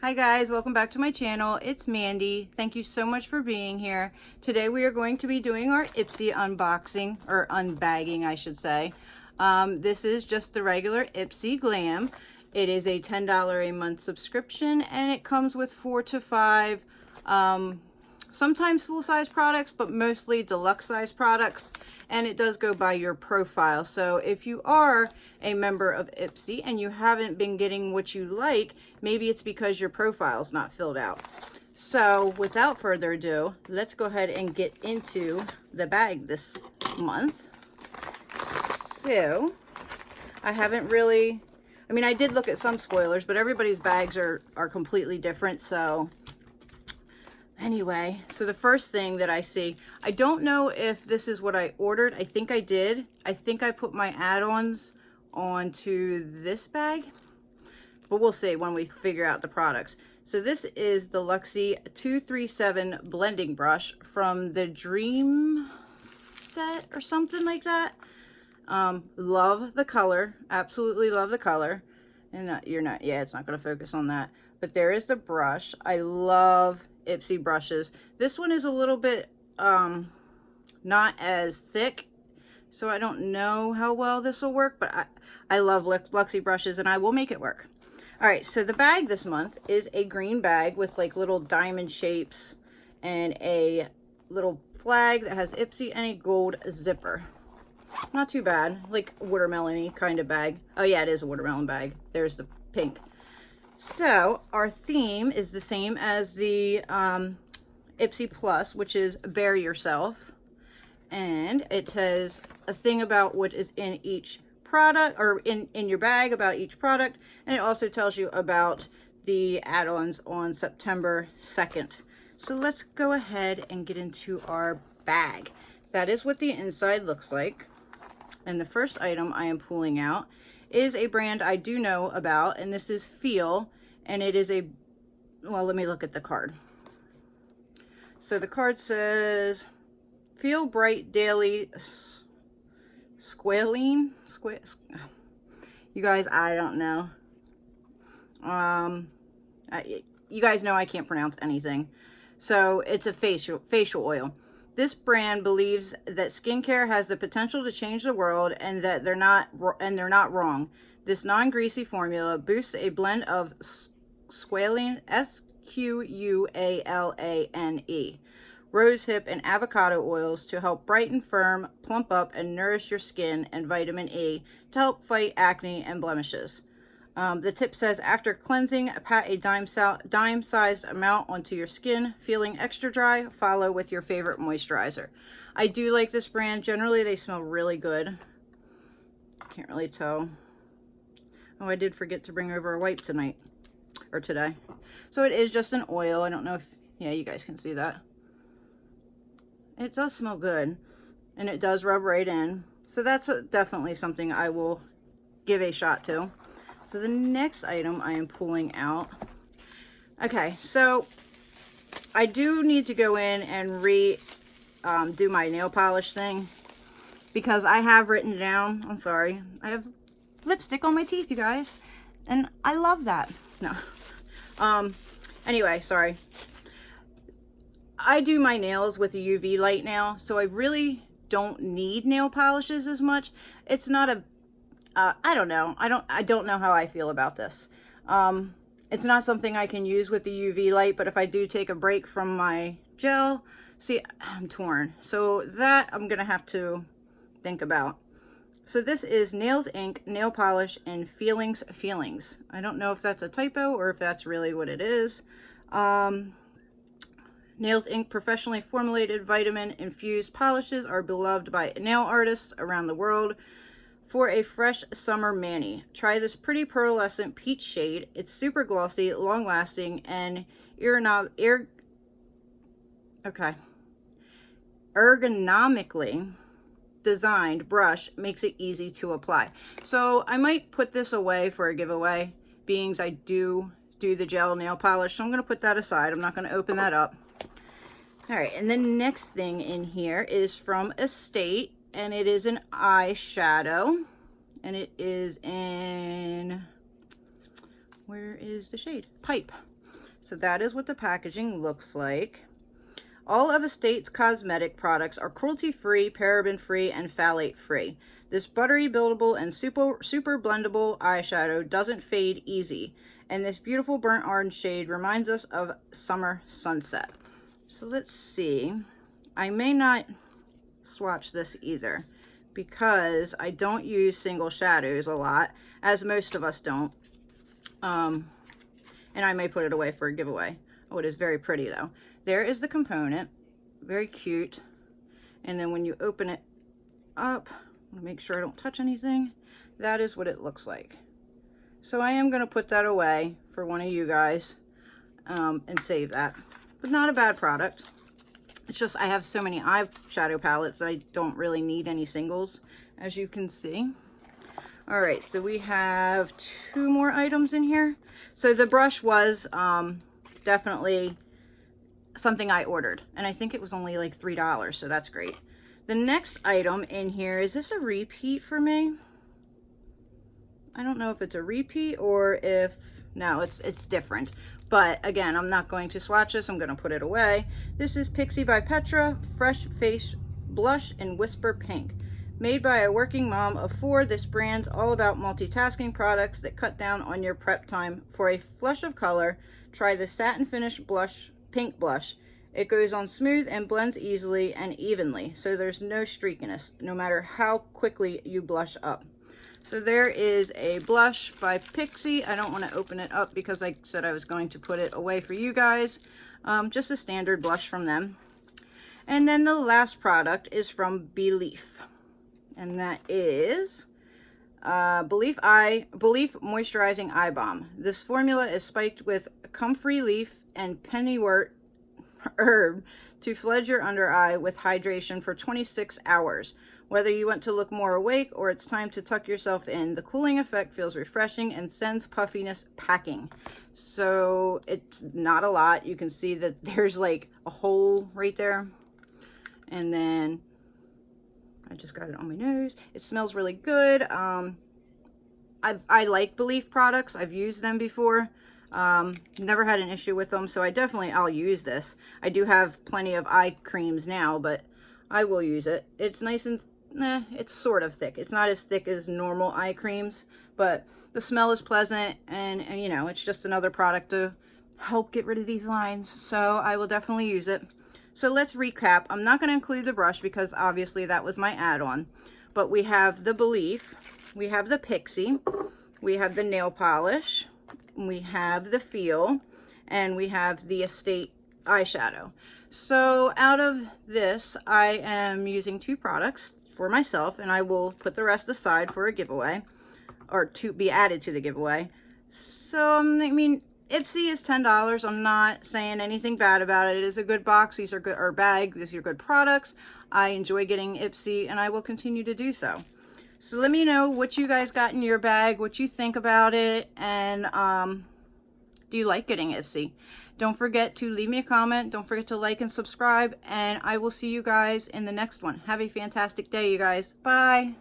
Hi guys, welcome back to my channel. It's Mandy. Thank you so much for being here. Today we are going to be doing our Ipsy unboxing, or unbagging I should say. This is just the regular Ipsy Glam. It is a $10 a month subscription and it comes with 4 to 5 sometimes full-size products, but mostly deluxe size products, and it does go by your profile. So if you are a member of Ipsy and you haven't been getting what you like, maybe it's because your profile's not filled out. So without further ado, let's go ahead and get into the bag this month. So I haven't really, I did look at some spoilers, but everybody's bags are completely different. So anyway, so the first thing that I see, I don't know if this is what I ordered. I think I did. I think I put my add-ons onto this bag, but we'll see when we figure out the products. So this is the Luxie 237 blending brush from the Dream set or something like that. Love the color, absolutely love the color. And it's not going to focus on that, but there is the brush. I love Ipsy brushes. This one is a little bit not as thick, so I don't know how well this will work, but I love Luxie brushes and I will make it work. All right, so the bag this month is a green bag with like little diamond shapes and a little flag that has Ipsy and a gold zipper. Not too bad, like watermelon-y kind of bag. Oh yeah, it is a watermelon bag. There's the pink. So our theme is the same as the Ipsy Plus, which is Bury Yourself. And it has a thing about what is in each product, or in your bag about each product. And it also tells you about the add-ons on September 2nd. So let's go ahead and get into our bag. That is what the inside looks like. And the first item I am pulling out is a brand I do know about, and this is Feel, and it is a, well, let me look at the card. So the card says Feel Bright Daily Squalene. You guys, I don't know. You guys know I can't pronounce anything. So it's a facial oil. This brand believes that skincare has the potential to change the world, and that they're not wrong. This non-greasy formula boosts a blend of squalane, S-Q-U-A-L-A-N-E, rosehip, and avocado oils to help brighten, firm, plump up, and nourish your skin, and vitamin E to help fight acne and blemishes. The tip says, after cleansing, pat a dime-sized amount onto your skin. Feeling extra dry, follow with your favorite moisturizer. I do like this brand. Generally, they smell really good. Can't really tell. Oh, I did forget to bring over a wipe tonight, or today. So it is just an oil. I don't know if, yeah, you guys can see that. It does smell good, and it does rub right in. So that's definitely something I will give a shot to. So the next item I am pulling out. Okay, so I do need to go in and do my nail polish thing, because I have written down, I'm sorry, I have lipstick on my teeth, you guys, and I love that. No. Anyway, sorry. I do my nails with a UV light now, so I really don't need nail polishes as much. It's not a I don't know. I don't know how I feel about this. It's not something I can use with the UV light, but if I do take a break from my gel, see, I'm torn. So that I'm going to have to think about. So this is Nails Inc. Nail Polish in Feelings. I don't know if that's a typo or if that's really what it is. Nails Inc. professionally formulated vitamin-infused polishes are beloved by nail artists around the world. For a fresh summer mani, try this pretty pearlescent peach shade. It's super glossy, long-lasting, and ergonomically designed brush makes it easy to apply. So I might put this away for a giveaway, being I do the gel nail polish. So I'm going to put that aside. I'm not going to open that up. All right, and the next thing in here is from Estate. And it is an eyeshadow, and it is in, where is the shade? Pipe. So that is what the packaging looks like. All of Estate's cosmetic products are cruelty-free, paraben-free, and phthalate-free. This buttery, buildable, and super blendable eyeshadow doesn't fade easy. And this beautiful burnt orange shade reminds us of summer sunset. So let's see. I may not swatch this either because I don't use single shadows a lot, as most of us don't. And I may put it away for a giveaway. Oh, it is very pretty though. There is the component, very cute. And then when you open it up, I'm gonna make sure I don't touch anything. That is what it looks like. So I am gonna put that away for one of you guys and save that. But not a bad product. It's just I have so many eyeshadow palettes that I don't really need any singles, as you can see. All right, so we have 2 more items in here. So the brush was definitely something I ordered, and I think it was only like $3, so that's great. The next item in here, is this a repeat for me? I don't know if it's a repeat or if, no, it's different. But again, I'm not going to swatch this, I'm gonna put it away. This is Pixie by Petra Fresh Face Blush in Whisper Pink. Made by a working mom of 4, this brand's all about multitasking products that cut down on your prep time. For a flush of color, try the satin finish blush, pink blush. It goes on smooth and blends easily and evenly, so there's no streakiness, no matter how quickly you blush up. So there is a blush by Pixie. I don't want to open it up because I said I was going to put it away for you guys. Just a standard blush from them. And then the last product is from Belief. And that is Belief Moisturizing Eye Balm. This formula is spiked with comfrey leaf and pennywort herb to flood your under eye with hydration for 26 hours. Whether you want to look more awake or it's time to tuck yourself in, the cooling effect feels refreshing and sends puffiness packing. So it's not a lot. You can see that there's like a hole right there. And then I just got it on my nose. It smells really good. I like Belief products. I've used them before. Never had an issue with them, so I'll use this. I do have plenty of eye creams now, but I will use it. It's nice and, it's sort of thick. It's not as thick as normal eye creams, but the smell is pleasant, and you know, it's just another product to help get rid of these lines, so I will definitely use it. So let's recap. I'm not going to include the brush because obviously that was my add-on, but we have the Belief, we have the Pixie, we have the nail polish, we have the Feel, and we have the Estate eyeshadow. So out of this, I am using 2 products for myself, and I will put the rest aside for a giveaway, or to be added to the giveaway. So, I mean, Ipsy is $10. I'm not saying anything bad about it. It is a good box. These are good, or bag. These are good products. I enjoy getting Ipsy, and I will continue to do so. So let me know what you guys got in your bag, what you think about it, and do you like getting Ipsy? Don't forget to leave me a comment. Don't forget to like and subscribe, and I will see you guys in the next one. Have a fantastic day, you guys. Bye.